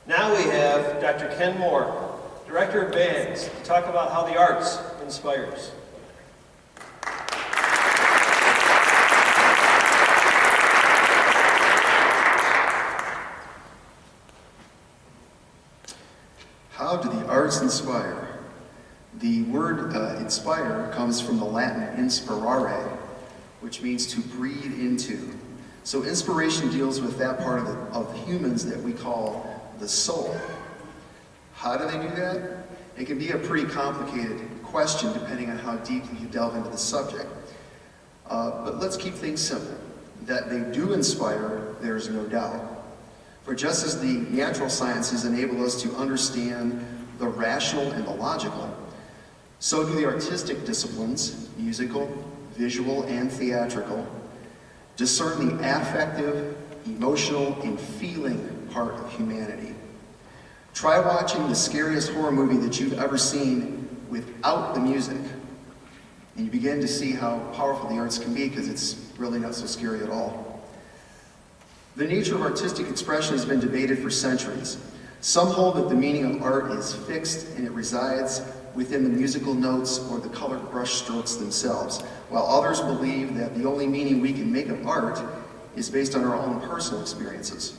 Now we have Dr. Ken Moore, Director of Bands, to talk about how the arts inspires. How do the arts inspire? The word inspire comes from the Latin inspirare, which means to breathe into. So inspiration deals with that part of humans that we call the soul. How do they do that? It can be a pretty complicated question depending on how deeply you delve into the subject. But let's keep things simple. That they do inspire, there's no doubt. For just as the natural sciences enable us to understand the rational and the logical, so do the artistic disciplines, musical, visual, and theatrical, discern the affective, emotional, and feeling part of humanity. Try watching the scariest horror movie that you've ever seen without the music, and you begin to see how powerful the arts can be, because it's really not so scary at all. The nature of artistic expression has been debated for centuries. Some hold that the meaning of art is fixed and it resides within the musical notes or the colored brush strokes themselves, while others believe that the only meaning we can make of art is based on our own personal experiences.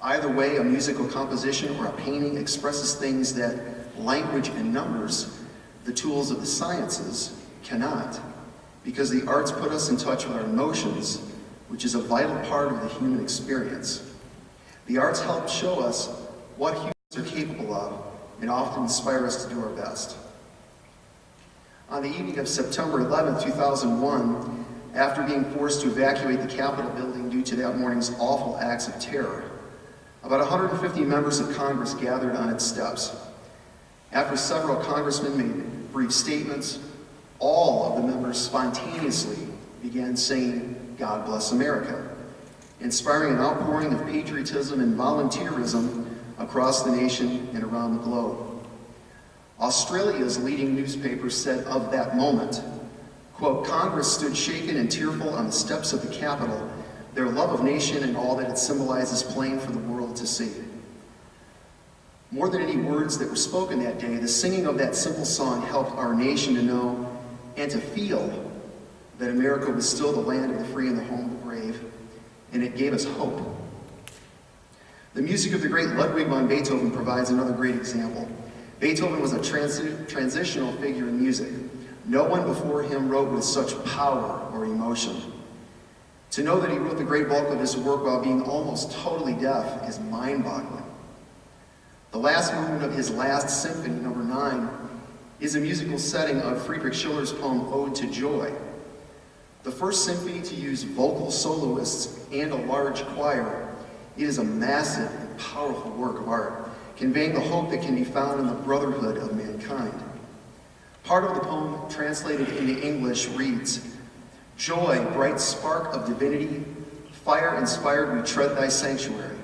Either way, a musical composition or a painting expresses things that language and numbers, the tools of the sciences, cannot, because the arts put us in touch with our emotions, which is a vital part of the human experience. The arts help show us what humans are capable of and often inspire us to do our best. On the evening of September 11, 2001, after being forced to evacuate the Capitol building due to that morning's awful acts of terror, about 150 members of Congress gathered on its steps. After several congressmen made brief statements, all of the members spontaneously began saying, "God bless America," inspiring an outpouring of patriotism and volunteerism across the nation and around the globe. Australia's leading newspaper said of that moment, quote, "Congress stood shaken and tearful on the steps of the Capitol, their love of nation and all that it symbolizes plain for the world to see." More than any words that were spoken that day, the singing of that simple song helped our nation to know and to feel that America was still the land of the free and the home of the brave, and it gave us hope. The music of the great Ludwig van Beethoven provides another great example. Beethoven was a transitional figure in music. No one before him wrote with such power or emotion. To know that he wrote the great bulk of his work while being almost totally deaf is mind-boggling. The last movement of his last symphony, number 9, is a musical setting of Friedrich Schiller's poem Ode to Joy. The first symphony to use vocal soloists and a large choir, it is a massive and powerful work of art, conveying the hope that can be found in the brotherhood of mankind. Part of the poem, translated into English, reads, "Joy, bright spark of divinity, fire inspired we tread thy sanctuary.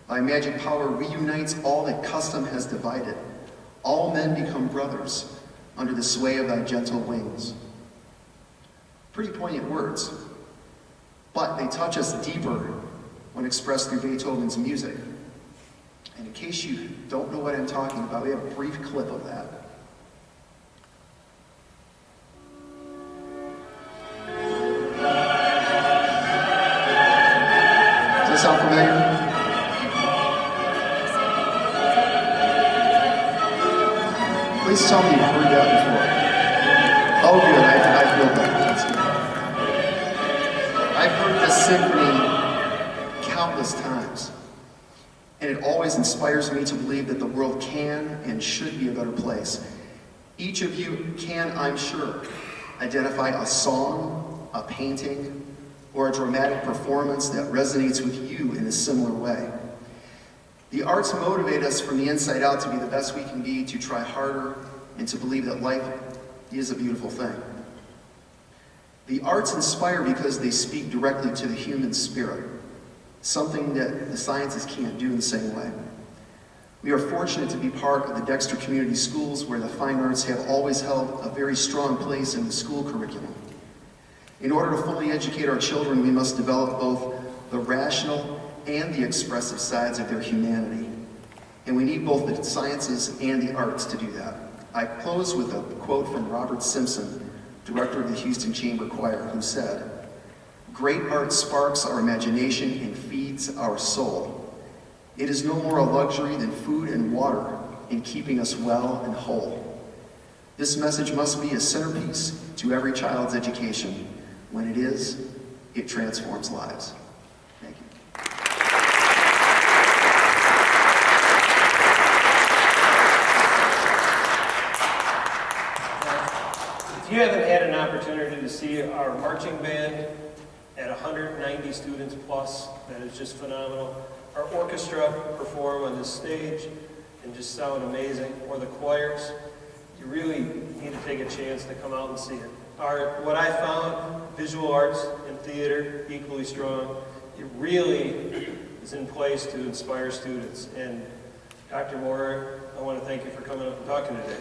Thy magic power reunites all that custom has divided. All men become brothers under the sway of thy gentle wings." Pretty poignant words, but they touch us deeper when expressed through Beethoven's music. And in case you don't know what I'm talking about, we have a brief clip of that. Does that sound familiar? Please tell me you've heard that before. Oh, good. I feel better. That's good. I've heard this symphony countless times, and it always inspires me to believe that the world can and should be a better place. Each of you can, I'm sure, identify a song, a painting, or a dramatic performance that resonates with you in a similar way. The arts motivate us from the inside out to be the best we can be, to try harder, and to believe that life is a beautiful thing. The arts inspire because they speak directly to the human spirit, something that the sciences can't do in the same way. We are fortunate to be part of the Dexter Community Schools, where the fine arts have always held a very strong place in the school curriculum. In order to fully educate our children, we must develop both the rational and the expressive sides of their humanity. And we need both the sciences and the arts to do that. I close with a quote from Robert Simpson, director of the Houston Chamber Choir, who said, "Great art sparks our imagination and feeds our soul. It is no more a luxury than food and water in keeping us well and whole. This message must be a centerpiece to every child's education. When it is, it transforms lives." Thank you. If you haven't had an opportunity to see our marching band at 190 students plus, that is just phenomenal. Our orchestra perform on this stage and just sound amazing, or the choirs, you really need to take a chance to come out and see it. What I found, visual arts and theater, equally strong. It really is in place to inspire students. And Dr. Moore, I want to thank you for coming up and talking today.